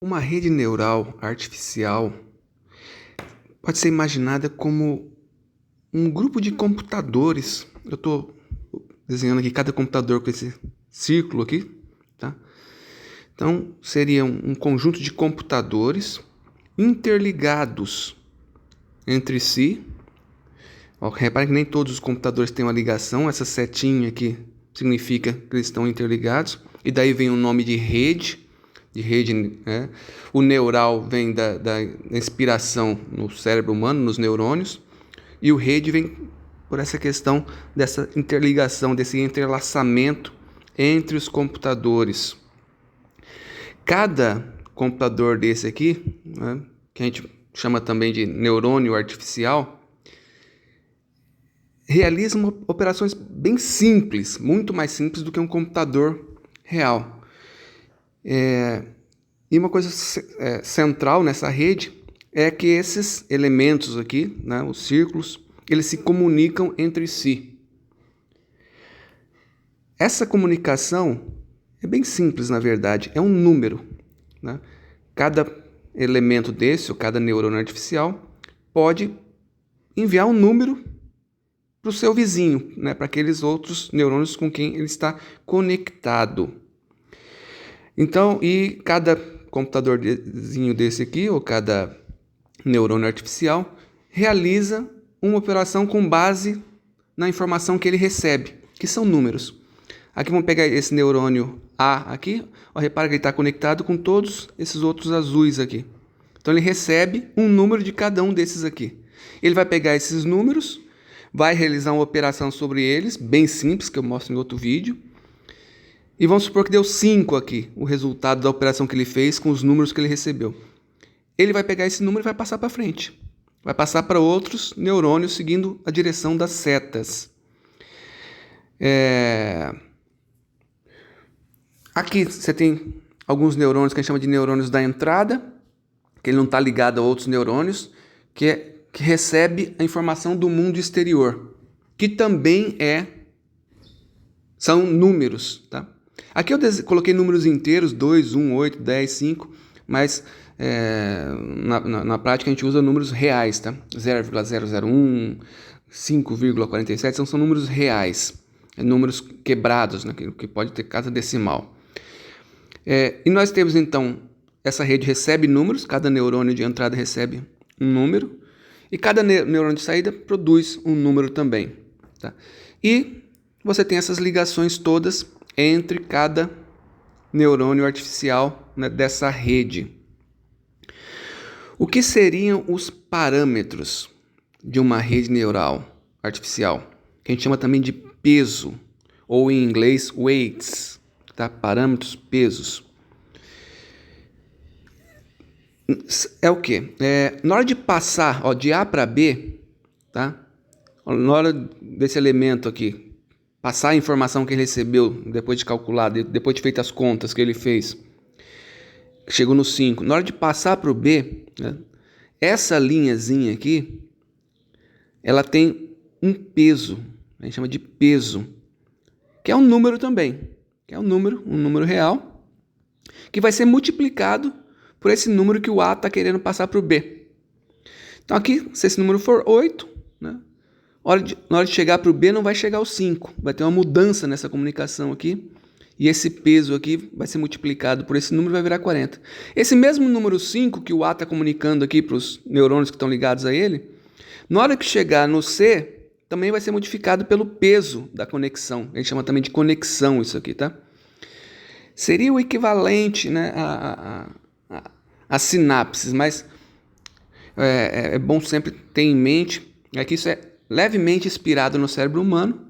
Uma rede neural artificial pode ser imaginada como um grupo de computadores. Eu estou desenhando aqui cada computador com esse círculo aqui, tá? Então, seria um conjunto de computadores interligados entre si. Ó, repare que nem todos os computadores têm uma ligação. Essa setinha aqui significa que eles estão interligados. E daí vem o nome de rede, né? O neural vem da inspiração no cérebro humano, nos neurônios. E o rede vem por essa questão dessa interligação, desse entrelaçamento entre os computadores. Cada computador desse aqui, né, que a gente chama também de neurônio artificial, realiza operações bem simples, muito mais simples do que um computador real. E uma coisa central nessa rede é que esses elementos aqui, né, os círculos, eles se comunicam entre si. Essa comunicação é bem simples, na verdade, é um número, né? Cada elemento desse, ou cada neurônio artificial, pode enviar um número para o seu vizinho, né, para aqueles outros neurônios com quem ele está conectado. Então, e cada computadorzinho desse aqui, ou cada neurônio artificial, realiza uma operação com base na informação que ele recebe, que são números. Aqui vamos pegar esse neurônio A aqui, ó, repara que ele está conectado com todos esses outros azuis aqui. Então ele recebe um número de cada um desses aqui. Ele vai pegar esses números, vai realizar uma operação sobre eles, bem simples, que eu mostro em outro vídeo. E vamos supor que deu 5 aqui, o resultado da operação que ele fez com os números que ele recebeu. Ele vai pegar esse número e vai passar para frente. Vai passar para outros neurônios seguindo a direção das setas. Aqui você tem alguns neurônios que a gente chama de neurônios da entrada, que ele não está ligado a outros neurônios, que recebe a informação do mundo exterior, que também são números, tá? Aqui eu coloquei números inteiros, 2, 1, 8, 10, 5, mas na prática a gente usa números reais, tá? 0,001, 5,47 são números reais, números quebrados, né? Que pode ter casa decimal. E nós temos então, essa rede recebe números, cada neurônio de entrada recebe um número, e cada neurônio de saída produz um número também, tá? E você tem essas ligações todas entre cada neurônio artificial, né, dessa rede. O que seriam os parâmetros de uma rede neural artificial? Que a gente chama também de peso, ou em inglês weights, tá? Parâmetros, pesos. É o quê? Na hora de passar, ó, de A para B, tá? Na hora desse elemento aqui, passar a informação que ele recebeu, depois de calcular, depois de feito as contas que ele fez, chegou no 5. Na hora de passar para o B, né, essa linhazinha aqui, ela tem um peso, a gente chama de peso, que é um número também, que é um número real, que vai ser multiplicado por esse número que o A está querendo passar para o B. Então aqui, se esse número for 8, né, na hora de chegar para o B não vai chegar ao 5, vai ter uma mudança nessa comunicação aqui, e esse peso aqui vai ser multiplicado por esse número e vai virar 40. Esse mesmo número 5 que o A está comunicando aqui para os neurônios que estão ligados a ele, na hora que chegar no C, também vai ser modificado pelo peso da conexão. A gente chama também de conexão isso aqui, tá? Seria o equivalente, né, a sinapses, mas é bom sempre ter em mente que isso é levemente inspirado no cérebro humano,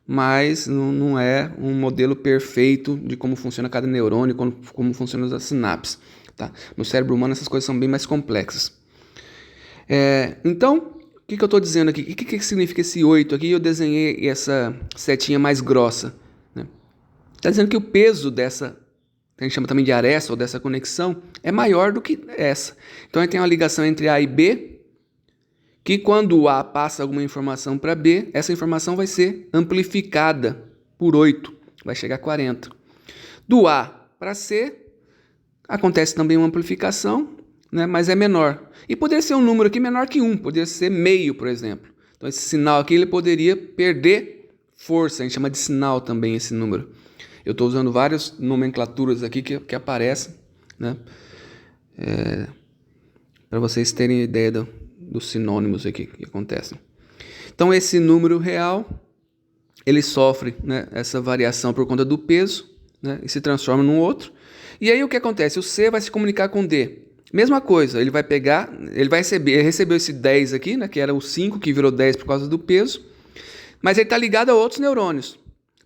mas não é um modelo perfeito de como funciona cada neurônio, como funcionam as sinapses, tá? No cérebro humano essas coisas são bem mais complexas. Então, o que eu estou dizendo aqui? O que significa esse 8 aqui? Eu desenhei essa setinha mais grossa, né? Está dizendo que o peso dessa, que a gente chama também de aresta, ou dessa conexão, é maior do que essa. Então, a gente tem uma ligação entre A e B, que quando o A passa alguma informação para B, essa informação vai ser amplificada por 8, vai chegar a 40. Do A para C, Acontece também uma amplificação, né, mas é menor. E poderia ser um número aqui menor que 1, poderia ser meio, por exemplo. Então esse sinal aqui ele poderia perder força, a gente chama de sinal também esse número. Eu estou usando várias nomenclaturas aqui que aparecem, né, para vocês terem ideia dos sinônimos aqui que acontecem. Então esse número real, ele sofre, né, essa variação por conta do peso, né, e se transforma num outro. E aí o que acontece? O C vai se comunicar com o D. Mesma coisa, ele vai pegar, ele recebeu esse 10 aqui, né, que era o 5, que virou 10 por causa do peso, mas ele está ligado a outros neurônios.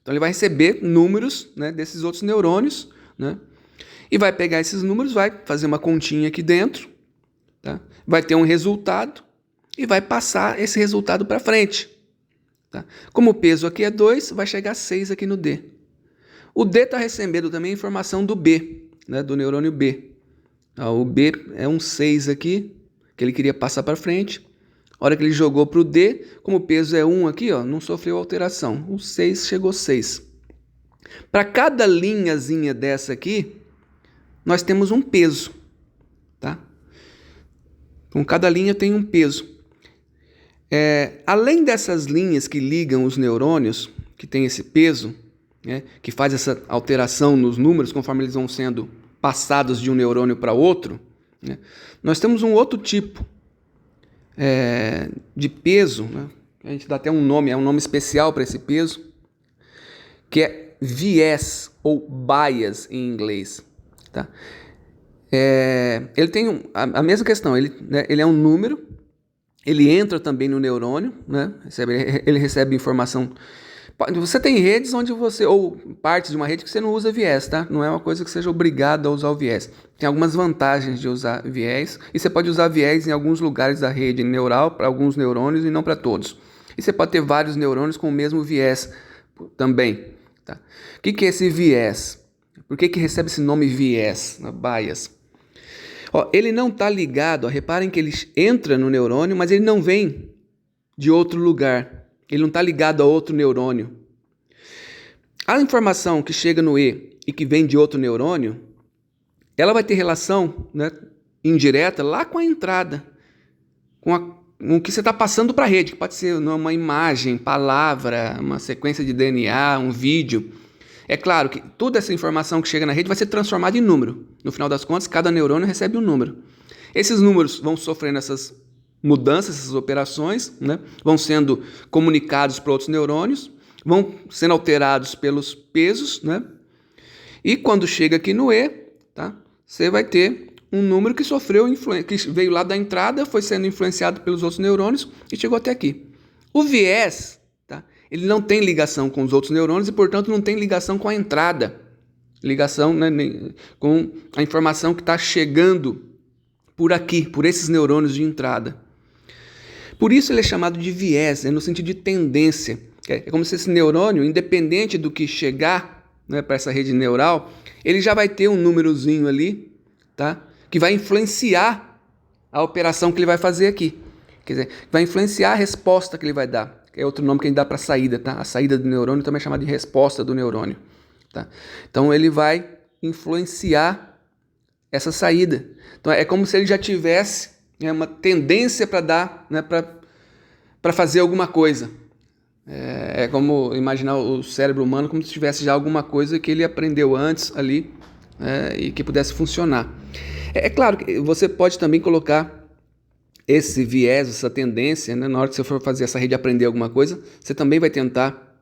Então ele vai receber números, né, desses outros neurônios, né, e vai pegar esses números, vai fazer uma continha aqui dentro, tá, vai ter um resultado e vai passar esse resultado para frente. Tá? Como o peso aqui é 2, vai chegar a 6 aqui no D. O D está recebendo também informação do B, né, do neurônio B. O B é um 6 aqui, que ele queria passar para frente. A hora que ele jogou para o D, como o peso é 1 aqui, ó, não sofreu alteração. O 6 chegou 6. Para cada linhazinha dessa aqui, nós temos um peso. Tá? Então, cada linha tem um peso. Além dessas linhas que ligam os neurônios, que tem esse peso, né, que faz essa alteração nos números conforme eles vão sendo passados de um neurônio para outro, né, nós temos um outro tipo de peso, né, a gente dá até um nome especial para esse peso, que é viés ou bias em inglês. Tá? Ele tem a mesma questão, ele é um número, ele entra também no neurônio, né, ele recebe informação. Você tem redes onde ou partes de uma rede que você não usa viés, tá? Não é uma coisa que seja obrigado a usar o viés. Tem algumas vantagens de usar viés, e você pode usar viés em alguns lugares da rede neural, para alguns neurônios e não para todos. E você pode ter vários neurônios com o mesmo viés também. Tá? O que é esse viés? Por que recebe esse nome viés, bias? Ele não está ligado, reparem que ele entra no neurônio, mas ele não vem de outro lugar. Ele não está ligado a outro neurônio. A informação que chega no E e que vem de outro neurônio, ela vai ter relação, né, indireta lá com a entrada, com o que você está passando para a rede, que pode ser uma imagem, palavra, uma sequência de DNA, um vídeo. É claro que toda essa informação que chega na rede vai ser transformada em número. No final das contas, cada neurônio recebe um número. Esses números vão sofrendo essas mudanças, essas operações, né, vão sendo comunicados para outros neurônios, vão sendo alterados pelos pesos, né, e quando chega aqui no E, tá, você vai ter um número que que veio lá da entrada, foi sendo influenciado pelos outros neurônios e chegou até aqui. O viés, tá, ele não tem ligação com os outros neurônios e, portanto, não tem ligação com a entrada, ligação, né, com a informação que está chegando por aqui, por esses neurônios de entrada. Por isso ele é chamado de viés, no sentido de tendência. É como se esse neurônio, independente do que chegar, né, para essa rede neural, ele já vai ter um númerozinho ali, tá, que vai influenciar a operação que ele vai fazer aqui. Quer dizer, vai influenciar a resposta que ele vai dar. É outro nome que a gente dá para a saída. Tá? A saída do neurônio também é chamada de resposta do neurônio. Tá? Então ele vai influenciar essa saída. Então é como se ele já tivesse uma tendência para dar, né, para fazer alguma coisa. É como imaginar o cérebro humano como se tivesse já alguma coisa que ele aprendeu antes ali, e que pudesse funcionar. É claro que você pode também colocar esse viés, essa tendência, né, na hora que você for fazer essa rede aprender alguma coisa, você também vai tentar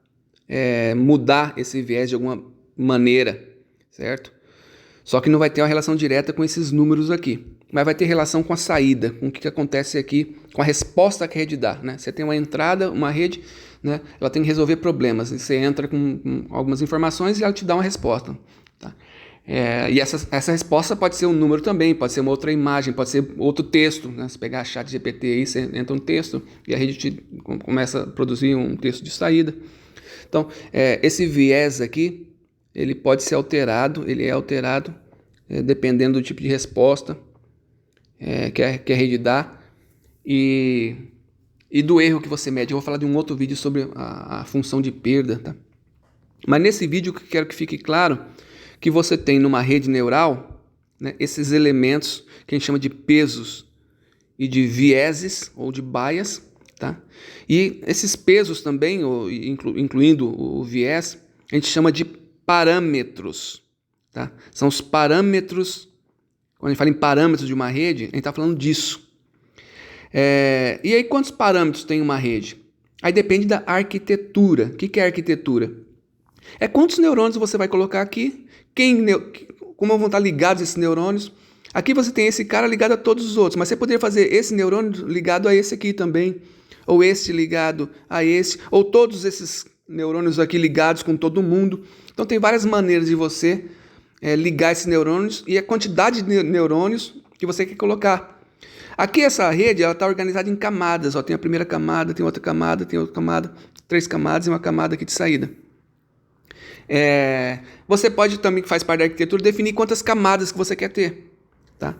mudar esse viés de alguma maneira, certo? Só que não vai ter uma relação direta com esses números aqui, mas vai ter relação com a saída, com o que acontece aqui, com a resposta que a rede dá. Né? Você tem uma entrada, uma rede, né? Ela tem que resolver problemas. Você entra com algumas informações e ela te dá uma resposta. Tá? E essa resposta pode ser um número também, pode ser uma outra imagem, pode ser outro texto. Né? Se pegar ChatGPT aí, você entra um texto e a rede começa a produzir um texto de saída. Então, esse viés aqui, ele pode ser alterado, ele é alterado dependendo do tipo de resposta que a rede dá e do erro que você mede. Eu vou falar de um outro vídeo sobre a função de perda. Tá? Mas nesse vídeo eu quero que fique claro que você tem numa rede neural, né, esses elementos que a gente chama de pesos e de vieses ou de baias, tá? E esses pesos também, incluindo o viés, a gente chama de parâmetros, tá? São os parâmetros. Quando a gente fala em parâmetros de uma rede, a gente está falando disso. E aí, quantos parâmetros tem uma rede? Aí depende da arquitetura. O que é arquitetura? É quantos neurônios você vai colocar aqui, como vão estar ligados esses neurônios. Aqui você tem esse cara ligado a todos os outros, mas você poderia fazer esse neurônio ligado a esse aqui também, ou esse ligado a esse, ou todos esses neurônios aqui ligados com todo mundo. Então tem várias maneiras de você ligar esses neurônios e a quantidade de neurônios que você quer colocar. Aqui essa rede está organizada em camadas. Tem a primeira camada, tem outra camada, 3 camadas e uma camada aqui de saída. Você pode também, que faz parte da arquitetura, definir quantas camadas que você quer ter. Tá?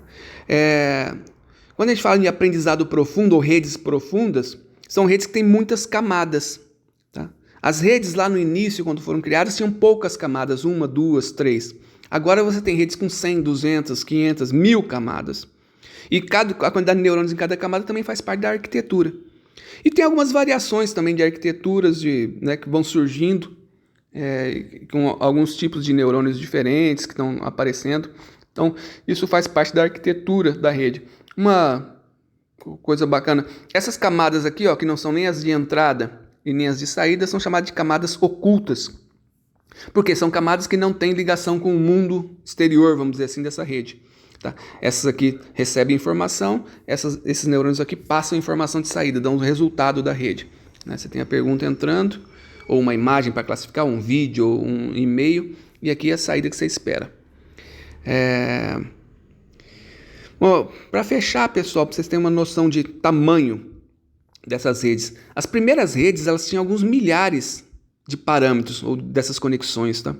Quando a gente fala de aprendizado profundo ou redes profundas, são redes que têm muitas camadas. Tá? As redes lá no início, quando foram criadas, tinham poucas camadas, 1, 2, 3. Agora você tem redes com 100, 200, 500, 1000 camadas. E a quantidade de neurônios em cada camada também faz parte da arquitetura. E tem algumas variações também de arquiteturas que vão surgindo, com alguns tipos de neurônios diferentes que estão aparecendo. Então, isso faz parte da arquitetura da rede. Uma coisa bacana, essas camadas aqui, que não são nem as de entrada e nem as de saída, são chamadas de camadas ocultas. Porque são camadas que não têm ligação com o mundo exterior, vamos dizer assim, dessa rede. Tá? Essas aqui recebem informação, esses neurônios aqui passam informação de saída, dão o resultado da rede. Né? Você tem a pergunta entrando, ou uma imagem para classificar, um vídeo, ou um e-mail, e aqui é a saída que você espera. Para fechar, pessoal, para vocês terem uma noção de tamanho dessas redes. As primeiras redes, elas tinham alguns milhares de parâmetros, ou dessas conexões, tá?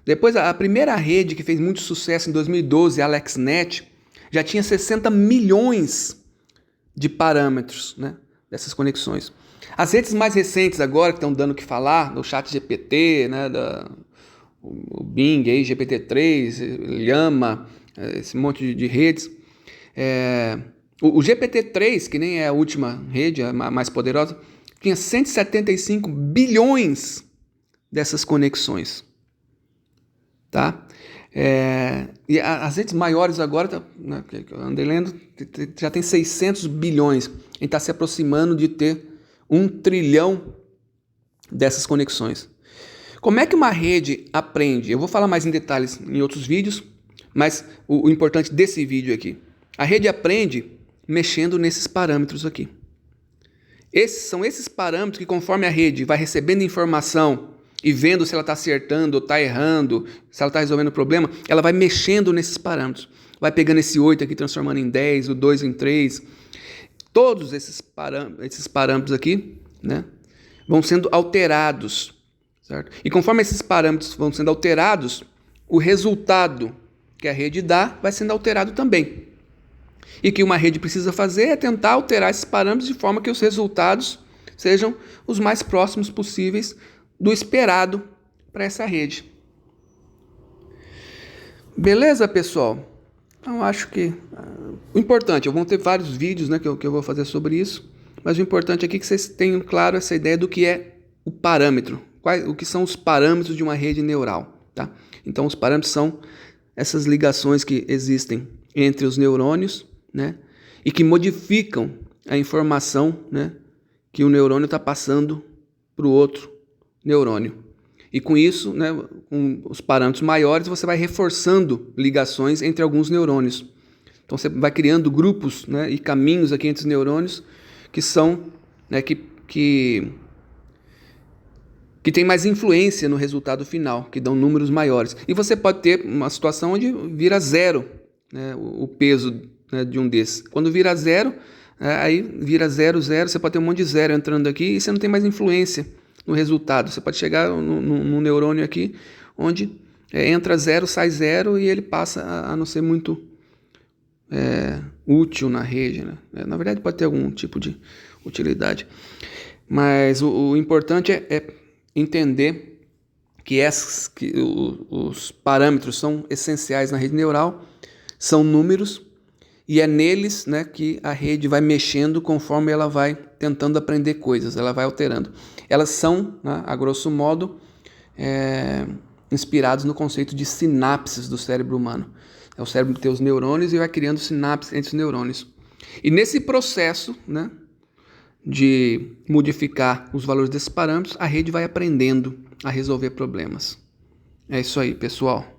Depois, a primeira rede que fez muito sucesso em 2012, a AlexNet, já tinha 60 milhões de parâmetros, né, dessas conexões. As redes mais recentes agora, que estão dando o que falar, o ChatGPT, né, o Bing, aí, GPT-3, Llama, esse monte de redes. O GPT-3, que nem é a última rede, a mais poderosa, tinha 175 bilhões dessas conexões. Tá? E as redes maiores agora, né, que eu andei lendo, já tem 600 bilhões. A gente está se aproximando de ter 1 trilhão dessas conexões. Como é que uma rede aprende? Eu vou falar mais em detalhes em outros vídeos, mas o importante desse vídeo aqui. A rede aprende mexendo nesses parâmetros aqui. São esses parâmetros que, conforme a rede vai recebendo informação e vendo se ela está acertando ou está errando, se ela está resolvendo o problema, ela vai mexendo nesses parâmetros. Vai pegando esse 8 aqui, transformando em 10, o 2 em 3. Todos esses parâmetros aqui, né, vão sendo alterados. Certo? E conforme esses parâmetros vão sendo alterados, o resultado que a rede dá vai sendo alterado também. E o que uma rede precisa fazer é tentar alterar esses parâmetros de forma que os resultados sejam os mais próximos possíveis do esperado para essa rede. Beleza, pessoal? Então, acho que o importante, eu vou ter vários vídeos, né, que eu vou fazer sobre isso, mas o importante aqui é que vocês tenham claro essa ideia do que é o parâmetro, o que são os parâmetros de uma rede neural. Tá? Então, os parâmetros são essas ligações que existem entre os neurônios, né, e que modificam a informação, né, que o neurônio está passando para o outro neurônio. E com isso, né, com os parâmetros maiores, você vai reforçando ligações entre alguns neurônios. Então você vai criando grupos, né, e caminhos aqui entre os neurônios que são, né, que tem mais influência no resultado final, que dão números maiores. E você pode ter uma situação onde vira zero, né, o peso, né, de um desses. Quando vira zero, aí vira 0, 0, você pode ter um monte de zero entrando aqui e você não tem mais influência no resultado. Você pode chegar num neurônio aqui, onde entra 0, sai 0 e ele passa a não ser muito útil na rede. Né? Na verdade, pode ter algum tipo de utilidade. Mas o importante é entender que os parâmetros são essenciais na rede neural São números e é neles, né, que a rede vai mexendo conforme ela vai tentando aprender coisas, ela vai alterando. Elas são, né, a grosso modo, inspirados no conceito de sinapses do cérebro humano. O cérebro tem os neurônios e vai criando sinapses entre os neurônios. E nesse processo, né, de modificar os valores desses parâmetros, a rede vai aprendendo a resolver problemas. É isso aí, pessoal.